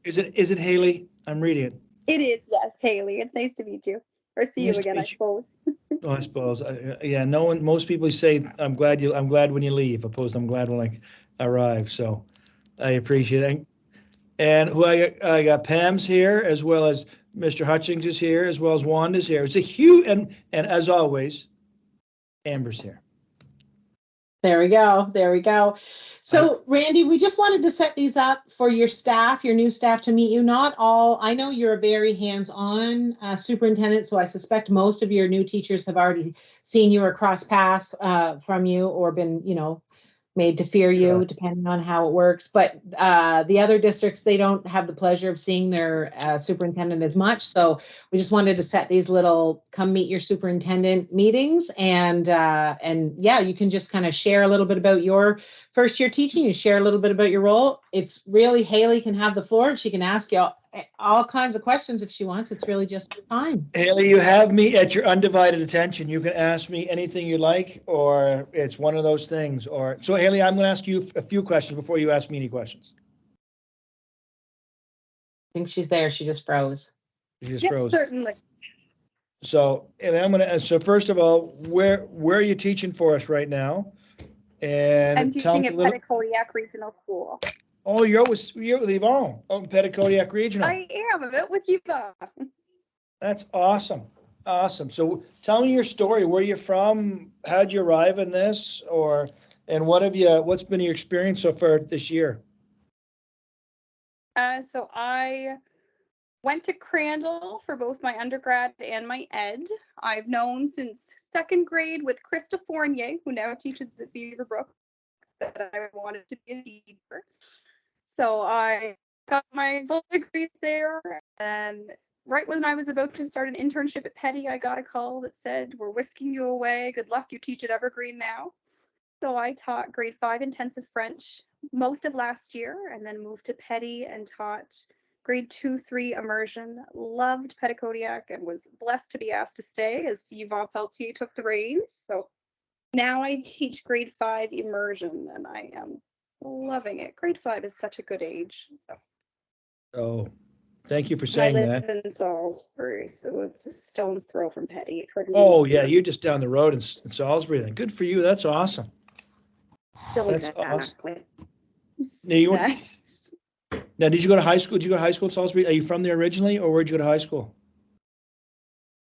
Is it Haley? I'm reading it. It is, yes, Haley. It's nice to meet you. Or see you Nice to again, I meet you. suppose. Oh, I suppose. Yeah, no one. Most people say I'm glad when you leave, opposed to I'm glad when I arrive. So I appreciate it. And who I got Pam's here, as well as Mr. Hutchings is here, as well as Wanda's here. It's a huge, and as always, Amber's here. There we go. There we go. So, Randy, we just wanted to set these up for your staff, your new staff, to meet you. Not all, I know you're a very hands-on superintendent, so I suspect most of your new teachers have already seen you or crossed paths from you or been, made to fear you, Correct. depending on how it works. But the other districts, they don't have the pleasure of seeing their superintendent as much. So we just wanted to set these little come meet your superintendent meetings. And yeah, you can just kind of share a little bit about your first year teaching. You share a little bit about your role. It's really, Haley can have the floor and she can ask you all kinds of questions if she wants. It's really just time. Haley, you have me at your undivided attention. You can ask me anything you like, or it's one of those things. So, Haley, I'm going to ask you a few questions before you ask me any questions. I think she's there. She just froze. She just froze. Certainly. So, and so first of all, where are you teaching for us right now? And I'm teaching at Pettit-Kodiak Regional School. Oh, you're with Yvonne out in Pettit-Kodiak Regional. I am a bit with you, Bob. That's awesome. Awesome. So tell me your story. Where you're from? How'd you arrive in this? And what's been your experience so far this year? So I went to Crandall for both my undergrad and my ed. I've known since second grade with Krista Fournier, who now teaches at Beaverbrook, that I wanted to be a teacher. So I got my full degrees there, and right when I was about to start an internship at Petty, I got a call that said, "We're whisking you away. Good luck. You teach at Evergreen now." So I taught grade 5 intensive French most of last year, and then moved to Petty and taught grade 2-3 immersion. Loved Pettit-Kodiak and was blessed to be asked to stay as Yvonne Peltier took the reins. So now I teach grade 5 immersion, and I am loving it. Grade 5 is such a good age. So. Oh, thank you for saying that. I live in Salisbury, so it's a stone's throw from Petty. Oh yeah, you're just down the road in Salisbury. Then good for you. That's awesome. That's awesome. Now, did you go to high school? Did you go to high school in Salisbury? Are you from there originally, or where'd you go to high school?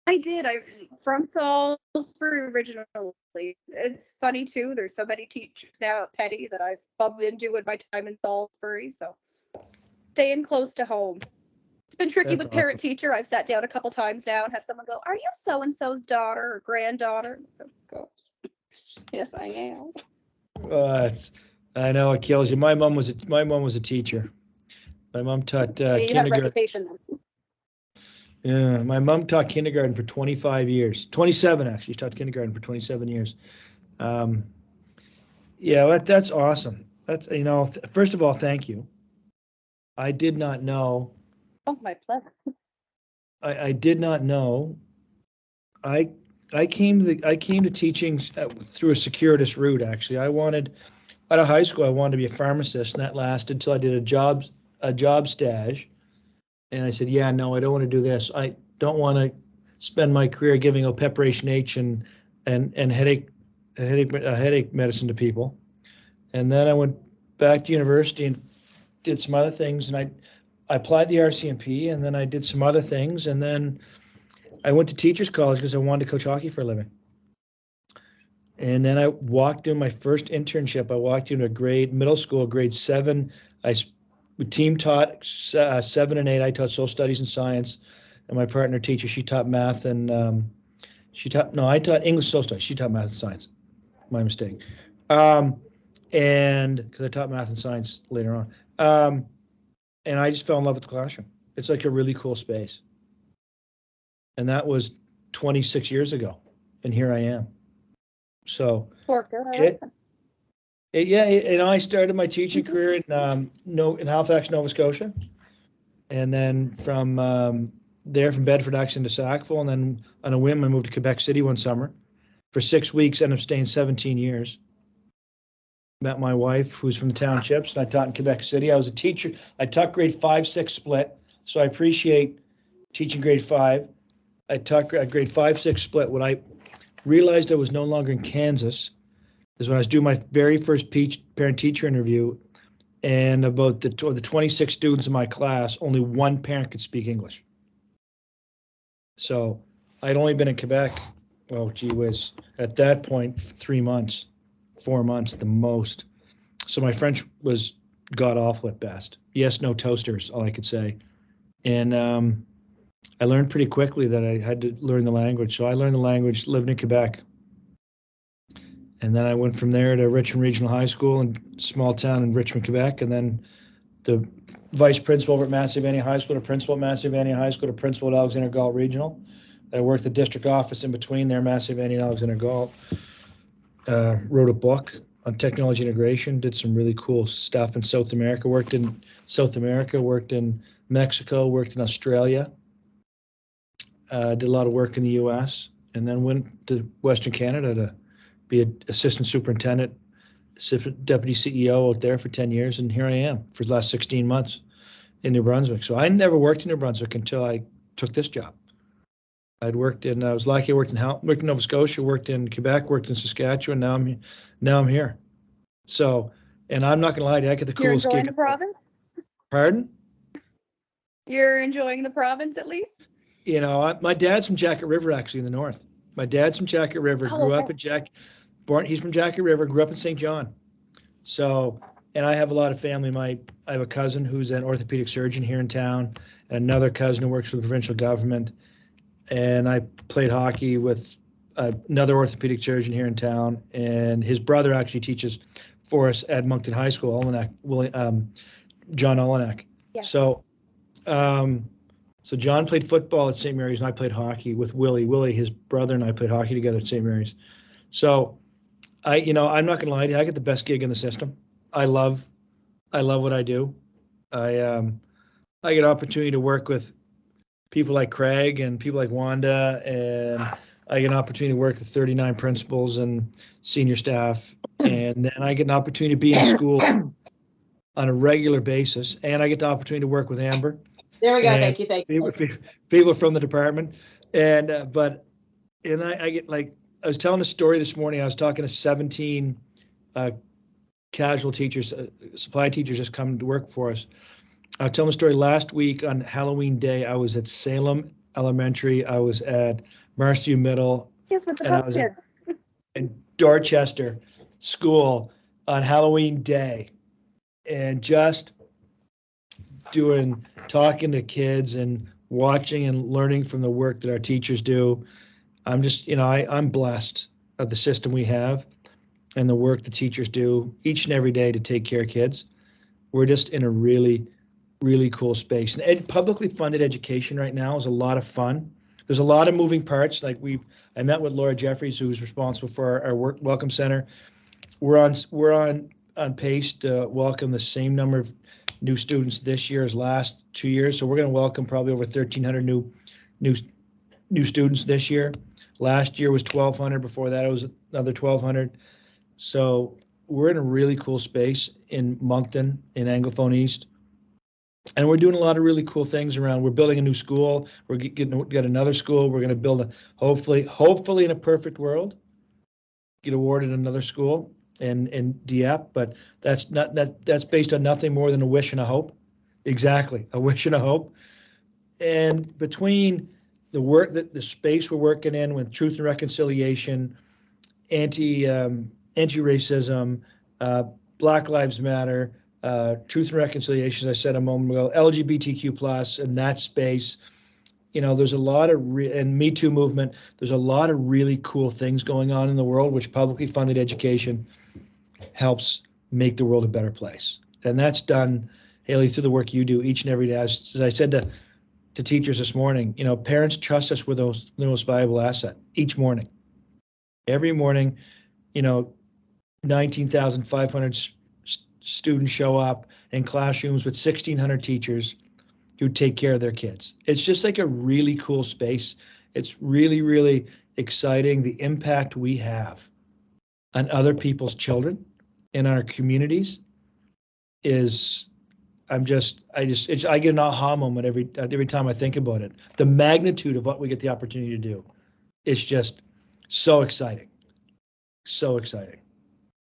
I did. I'm from Salisbury originally. It's funny too. There's so many teachers now at Petty that I've bumped into in my time in Salisbury. So staying close to home. It's been tricky with parent teacher. I've sat down a couple times now and had someone go, "Are you so and so's daughter or granddaughter?" Go, "Yes, I am." I know it kills you. My mom was a teacher. My mom taught kindergarten. Have a reputation then. Yeah, my mom taught kindergarten for 25 years. 27 actually. She taught kindergarten for 27 years. Yeah, that's awesome. That's first of all, thank you. I did not know. Oh, my pleasure. I did not know. I came to teaching through a circuitous route. Actually, out of high school, I wanted to be a pharmacist, and that lasted until I did a job stage. And I said, "Yeah, no, I don't want to do this. I don't want to spend my career giving out Preparation H and headache medicine to people." And then I went back to university and did some other things, and I applied the RCMP, and then I did some other things, and then I went to teachers college because I wanted to coach hockey for a living. And then I walked in my first internship. I walked into middle school, grade 7. I team taught 7 and 8. I taught social studies and science, and my partner teacher, she taught math and I taught English social studies. She taught math and science. My mistake. And because I taught math and science later on. And I just fell in love with the classroom. It's like a really cool space. And that was 26 years ago, and here I am. So I started my teaching career in Halifax, Nova Scotia, and then from Bedford actually to Sackville, and then on a whim I moved to Quebec City one summer for 6 weeks, ended up staying 17 years. met my wife, who's from the townships, and I taught in Quebec City. I was a teacher. I taught grade 5, 6 split, so I appreciate teaching grade 5. I taught a grade 5, 6 split. When I realized I was no longer in Kansas is when I was doing my very first parent-teacher interview, and about the 26 students in my class, only one parent could speak English. So I'd only been in Quebec, well, gee whiz, at that point, 3 months, 4 months at the most. So my French was god awful at best. Yes, no toasters, all I could say. And I learned pretty quickly that I had to learn the language. So I learned the language living in Quebec. And then I went from there to Richmond Regional High School in small town in Richmond, Quebec. And then the vice principal over at Massey Valley High School to principal at Massey Valley High School to principal at Alexander Galt Regional. I worked the district office in between there, Massey Valley and Alexander Galt. Wrote a book on technology integration, did some really cool stuff in South America, worked in South America, worked in Mexico, worked in Australia, did a lot of work in the US, and then went to Western Canada to be an assistant superintendent, deputy CEO out there for 10 years, and here I am for the last 16 months in New Brunswick. So I never worked in New Brunswick until I took this job. I was lucky. I worked in Nova Scotia, worked in Quebec, worked in Saskatchewan. Now I'm here. So, and I'm not gonna lie to you, I get the You're coolest enjoying gig. the province? Pardon? You're enjoying the province at least? You know, my dad's from Jacket River, actually, in the north. My dad's from Jacket River, grew up in he's from Jacket River, grew up in St. John. So, and I have a lot of family. I have a cousin who's an orthopedic surgeon here in town, and another cousin who works for the provincial government. And I played hockey with another orthopedic surgeon here in town, and his brother actually teaches for us at Moncton High School, John Olenek. Yeah. So John played football at St. Mary's, and I played hockey with Willie. Willie, his brother, and I played hockey together at St. Mary's. So I'm not gonna lie to you, I get the best gig in the system. I love what I do. I get opportunity to work with people like Craig and people like Wanda, and I get an opportunity to work with 39 principals and senior staff, and then I get an opportunity to be in school on a regular basis, and I get the opportunity to work with Amber. There we go. Thank you. People from the department, and I get, like, I was telling a story this morning. I was talking to 17 casual teachers, supply teachers just come to work for us. I was telling the story last week on Halloween Day. I was at Salem Elementary. I was at Marsview Middle. Yes, with the and I was pumpkin. in Dorchester School on Halloween Day, and just talking to kids and watching and learning from the work that our teachers do. I'm just, I'm blessed of the system we have and the work the teachers do each and every day to take care of kids. We're just in a really, really cool space. And publicly funded education right now is a lot of fun. There's a lot of moving parts. Like I met with Laura Jeffries, who's responsible for our work welcome center. We're on pace to welcome the same number of new students this year as last 2 years. So we're going to welcome probably over 1,300 new students this year. Last year was 1,200. Before that, it was another 1,200. So we're in a really cool space in Moncton, in Anglophone East. And we're doing a lot of really cool things around. We're building a new school. We're get another school. We're going to build hopefully in a perfect world, get awarded another school in Dieppe. But that's based on nothing more than a wish and a hope. Exactly, a wish and a hope. And between the work the space we're working in with truth and reconciliation, anti-racism, Black Lives Matter, truth and reconciliation, as I said a moment ago, LGBTQ plus, in that space, there's a lot of and Me Too movement. There's a lot of really cool things going on in the world, which publicly funded education helps make the world a better place. And that's done, Haley, through the work you do each and every day. As I said to teachers this morning, parents trust us with the most valuable asset each morning. Every morning, 19,500 students show up in classrooms with 1,600 teachers who take care of their kids. It's just like a really cool space. It's really, really exciting, the impact we have on other people's children in our communities is, I get an aha moment every time I think about it. The magnitude of what we get the opportunity to do is just so exciting, so exciting.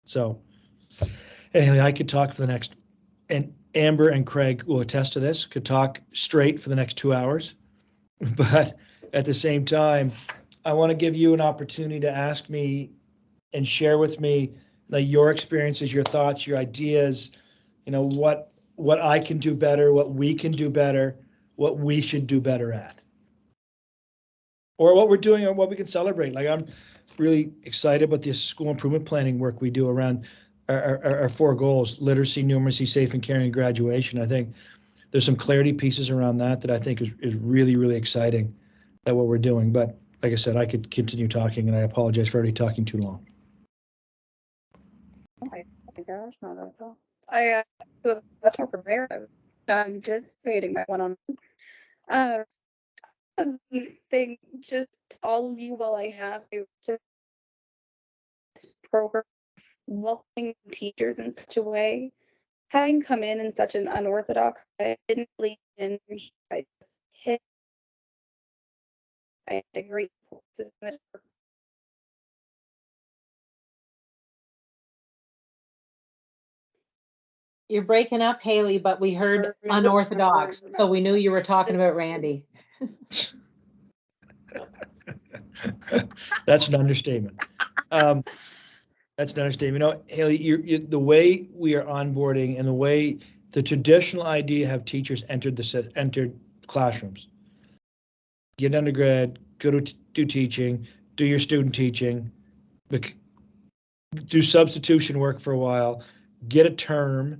So anyway, I could talk for the next, and Amber and Craig will attest to this, could talk straight for the next 2 hours. But at the same time, I want to give you an opportunity to ask me and share with me your experiences, your thoughts, your ideas, what I can do better, what we can do better, what we should do better at, or what we're doing or what we can celebrate. Like, I'm really excited about the school improvement planning work we do around our 4 goals: literacy, numeracy, safe and caring, and graduation. I think there's some clarity pieces around that I think is really, really exciting at what we're doing. But like I said, I could continue talking, and I apologize for already talking too long. Oh my gosh, not at all. I was much more prepared. I'm just creating my one-on-one. Thank just all of you while I have to program welcoming teachers in such a way. Having come in such an unorthodox way, I didn't lean in. I just hit. I had a great system. You're breaking up, Haley, but we heard unorthodox, so we knew you were talking about Randy. That's an understatement. That's an understatement. Haley, the way we are onboarding and the way the traditional idea have teachers entered classrooms, get an undergrad, go to do teaching, do your student teaching, do substitution work for a while, get a term,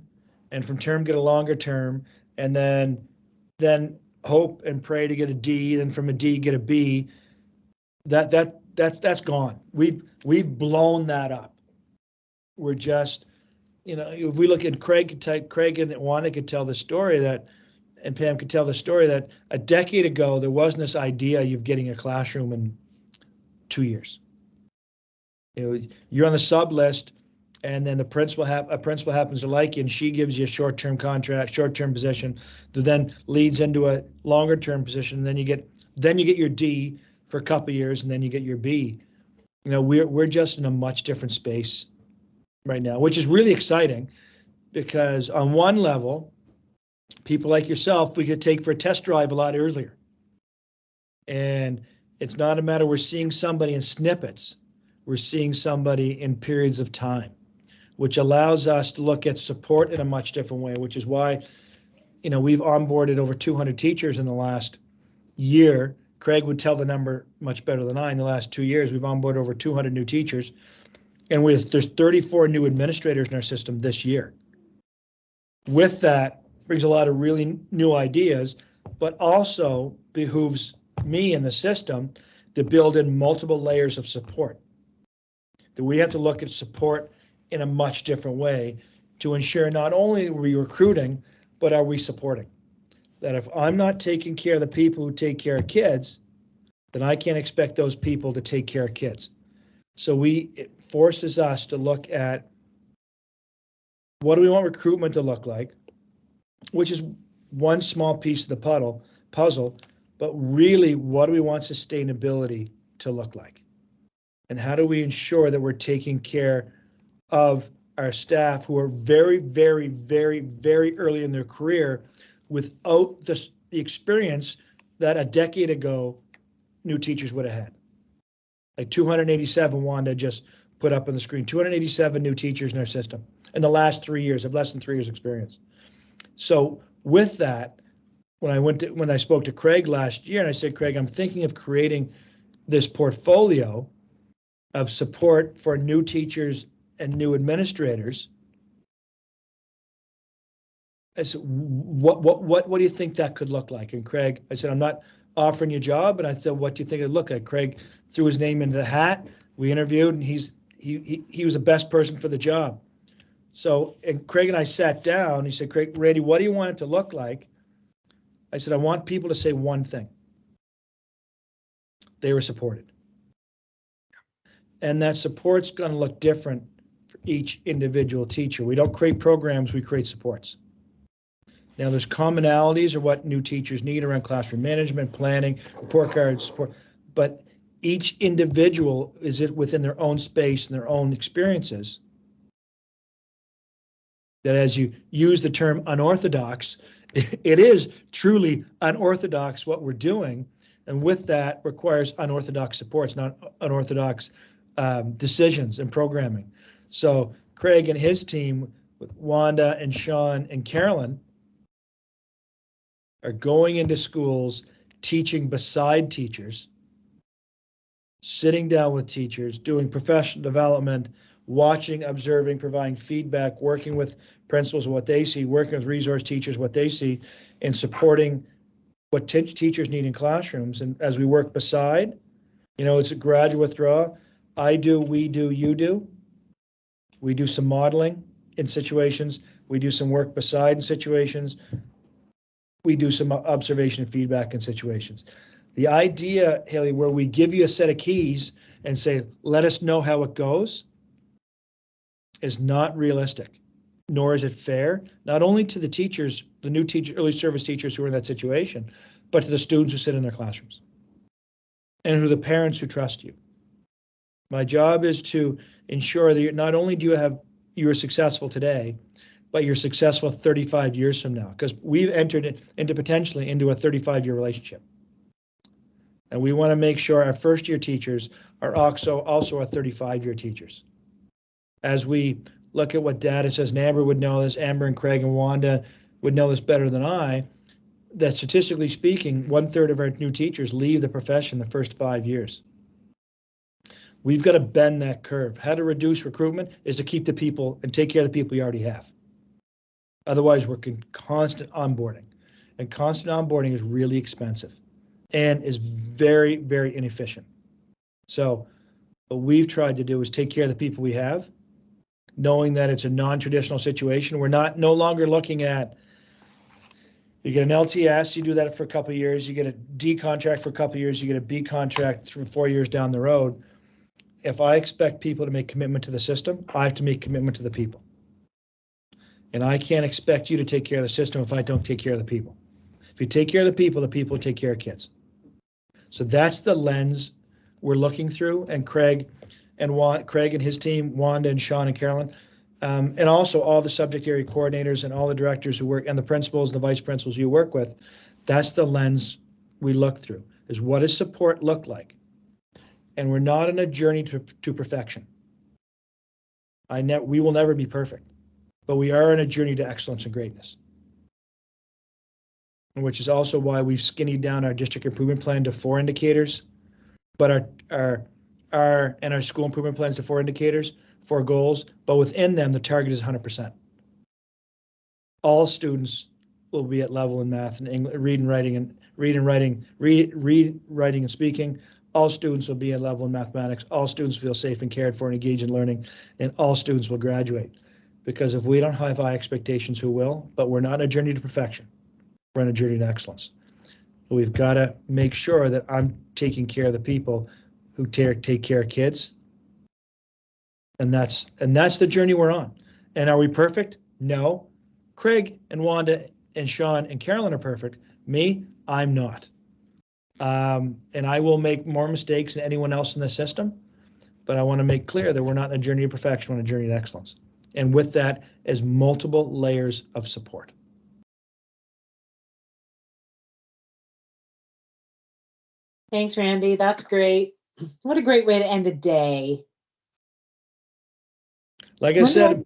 and from term get a longer term, and then hope and pray to get a D, then from a D get a B. That's gone. We've blown that up. We're just, if we look at Craig and Wanda could tell the story that, and Pam could tell the story that a decade ago there wasn't this idea of getting a classroom in 2 years. You're on the sub list, and then a principal happens to like you, and she gives you a short-term contract, short-term position that then leads into a longer-term position. And then you get your D for a couple of years, and then you get your B. We're just in a much different space right now, which is really exciting, because on one level, people like yourself, we could take for a test drive a lot earlier. And it's not a matter we're seeing somebody in snippets. We're seeing somebody in periods of time, which allows us to look at support in a much different way, which is why, we've onboarded over 200 teachers in the last year. Craig would tell the number much better than I. In the last 2 years, we've onboarded over 200 new teachers. And there's 34 new administrators in our system this year. With that brings a lot of really new ideas, but also behooves me and the system to build in multiple layers of support. That we have to look at support in a much different way to ensure not only are we recruiting, but are we supporting. That if I'm not taking care of the people who take care of kids, then I can't expect those people to take care of kids. So it forces us to look at what do we want recruitment to look like, which is one small piece of the puzzle, but really what do we want sustainability to look like? And how do we ensure that we're taking care of our staff who are very, very, very, very early in their career without the experience that a decade ago new teachers would have had? Like 287, Wanda just put up on the screen, 287 new teachers in our system in the last 3 years, of less than 3 years experience. So with that, when I spoke to Craig last year, and I said, Craig, I'm thinking of creating this portfolio of support for new teachers and new administrators. I said, what do you think that could look like? And Craig, I said, I'm not offering you a job. And I said, what do you think it'd look like? Craig threw his name into the hat. We interviewed, and he was the best person for the job. So, and Craig and I sat down. He said, Craig, Randy, what do you want it to look like? I said, I want people to say one thing. They were supported. And that support's going to look different for each individual teacher. We don't create programs, we create supports. Now, there's commonalities of what new teachers need around classroom management, planning, report cards, support, but each individual is it within their own space and their own experiences. That as you use the term unorthodox, it is truly unorthodox what we're doing, and with that requires unorthodox supports, not unorthodox decisions and programming. So Craig and his team with Wanda and Sean and Carolyn are going into schools, teaching beside teachers, sitting down with teachers, doing professional development, watching, observing, providing feedback, working with principals what they see, working with resource teachers what they see, and supporting what teachers need in classrooms. And as we work beside, you know, it's a gradual withdrawal. I do, we do, you do. We do some modeling in situations. We do some work beside in situations. We do some observation and feedback in situations. The idea, Haley, where we give you a set of keys and say, let us know how it goes, is not realistic, nor is it fair, not only to the teachers, the new teacher, early service teachers who are in that situation, but to the students who sit in their classrooms and to the parents who trust you. My job is to ensure that not only do you're successful today, but you're successful 35 years from now, because we've entered into potentially into a 35-year relationship. And we want to make sure our first-year teachers are also our 35-year teachers. As we look at what data says, and Amber would know this, Amber and Craig and Wanda would know this better than I, that statistically speaking, 1/3 of our new teachers leave the profession the first 5 years. We've got to bend that curve. How to reduce recruitment is to keep the people and take care of the people you already have. Otherwise, we're in constant onboarding, and constant onboarding is really expensive and is very, very inefficient. So what we've tried to do is take care of the people we have, knowing that it's a non-traditional situation. We're no longer looking at, you get an LTS, you do that for a couple of years, you get a D contract for a couple of years, you get a B contract for 4 years down the road. If I expect people to make commitment to the system, I have to make commitment to the people. And I can't expect you to take care of the system if I don't take care of the people. If you take care of the people take care of kids. So that's the lens we're looking through, and Craig and his team, Wanda and Sean and Carolyn, and also all the subject area coordinators and all the directors who work, and the principals and the vice principals you work with, that's the lens we look through, is what does support look like? And we're not on a journey to perfection. We will never be perfect, but we are on a journey to excellence and greatness. Which is also why we've skinnied down our district improvement plan to 4 indicators, but our school improvement plans to 4 indicators, 4 goals, but within them, the target is 100%. All students will be at level in math and English, reading, writing and speaking. All students will be at level in mathematics. All students feel safe and cared for and engaged in learning, and all students will graduate. Because if we don't have high expectations, who will? But we're not on a journey to perfection. We're on a journey to excellence. We've got to make sure that I'm taking care of the people who take care of kids. And that's the journey we're on. And are we perfect? No. Craig and Wanda and Sean and Carolyn are perfect. Me, I'm not. And I will make more mistakes than anyone else in the system. But I want to make clear that we're not on a journey to perfection, we're on a journey to excellence. And with that is multiple layers of support. Thanks, Randy. That's great. What a great way to end a day. Like I said,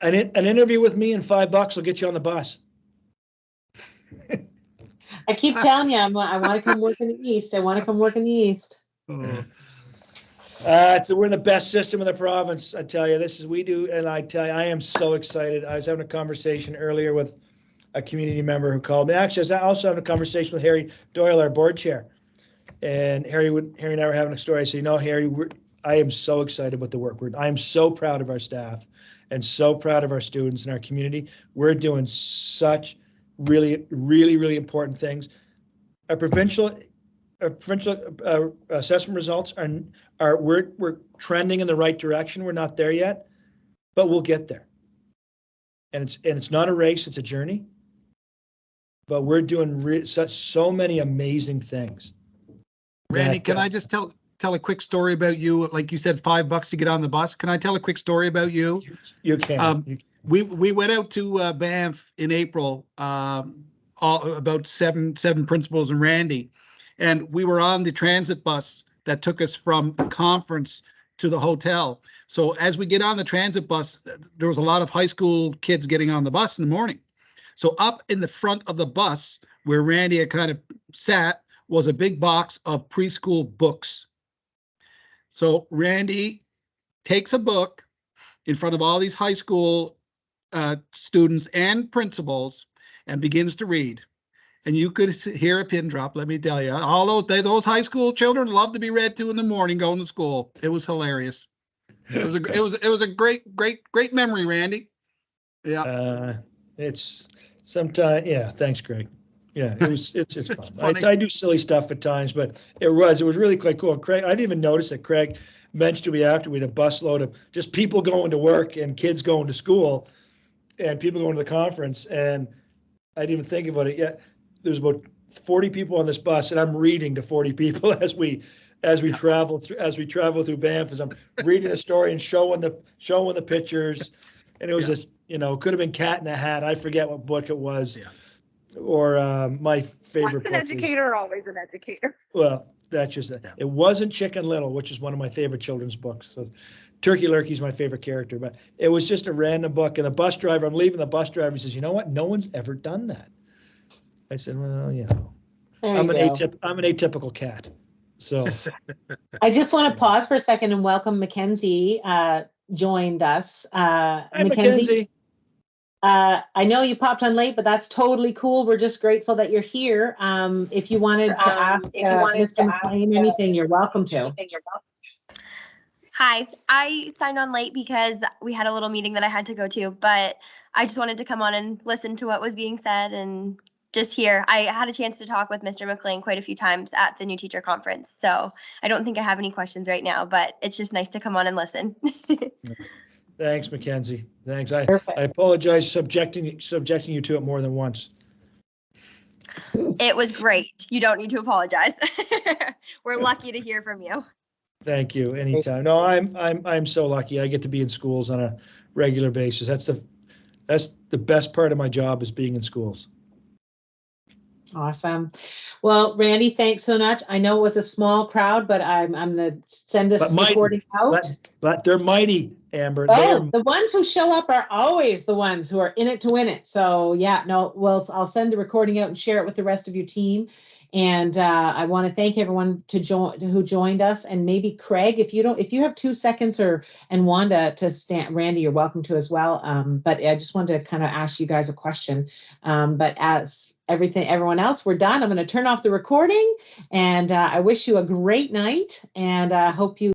an interview with me and $5 will get you on the bus. I keep telling you, I want to come work in the East. I want to come work in the East. So we're in the best system in the province. I tell you, we do, and I tell you, I am so excited. I was having a conversation earlier with a community member who called me. Actually, I was also having a conversation with Harry Doyle, our board chair. And Harry and I were having a story. I said, Harry, I am so excited about the work. I am so proud of our staff and so proud of our students and our community. We're doing such really, really, really important things. Our provincial assessment results we're trending in the right direction. We're not there yet, but we'll get there. And it's not a race, it's a journey. But we're doing so many amazing things. Randy, can I just tell a quick story about you? Like you said, $5 to get on the bus. Can I tell a quick story about you? You can. We went out to Banff in April, about seven principals and Randy, and we were on the transit bus that took us from the conference to the hotel. So as we get on the transit bus, there was a lot of high school kids getting on the bus in the morning. So up in the front of the bus where Randy had kind of sat was a big box of preschool books. So Randy takes a book in front of all these high school students and principals and begins to read. And you could hear a pin drop, let me tell you. All those high school children love to be read to in the morning going to school. It was hilarious. It was a great memory, Randy. Yeah. It's sometimes, yeah, thanks, Craig. Yeah, it's fun. I do silly stuff at times, but it was really quite cool. Craig, I didn't even notice that Craig mentioned to me after we had a busload of just people going to work and kids going to school and people going to the conference. And I didn't even think about it yet. There's about 40 people on this bus, and I'm reading to 40 people as we travel through Banff, as I'm reading a story and showing the pictures. And it was just, could have been Cat in a Hat. I forget what book it was. Yeah. Or my favorite. Once an educator, always an educator. Well, that's just it. It wasn't Chicken Little, which is one of my favorite children's books. So Turkey Lurkey's my favorite character, but it was just a random book. And I'm leaving the bus driver, he says, "You know what? No one's ever done that." I said, "Well, I'm an atypical cat." So I just want to pause for a second and welcome Mackenzie joined us. Hi, Mackenzie. I know you popped on late, but that's totally cool. We're just grateful that you're here. If you wanted to ask Mr. MacLEAN anything, you're welcome to. Hi, I signed on late because we had a little meeting that I had to go to, but I just wanted to come on and listen to what was being said and just hear. I had a chance to talk with Mr. MacLEAN quite a few times at the new teacher conference, so I don't think I have any questions right now, but it's just nice to come on and listen. Thanks, Mackenzie. Thanks. I apologize subjecting you to it more than once. It was great. You don't need to apologize. We're lucky to hear from you. Thank you. Anytime. No, I'm so lucky. I get to be in schools on a regular basis. That's the best part of my job, is being in schools. Awesome. Well, Randy, thanks so much. I know it was a small crowd, but I'm going to send this recording out. But they're mighty, Amber. The ones who show up are always the ones who are in it to win it. So yeah, no, well, I'll send the recording out and share it with the rest of your team. And I want to thank everyone who joined us. And maybe Craig, if you have 2 seconds, and Wanda to stand, Randy, you're welcome to as well. But I just wanted to kind of ask you guys a question. But as everyone else, we're done. I'm going to turn off the recording, and I wish you a great night, and hope you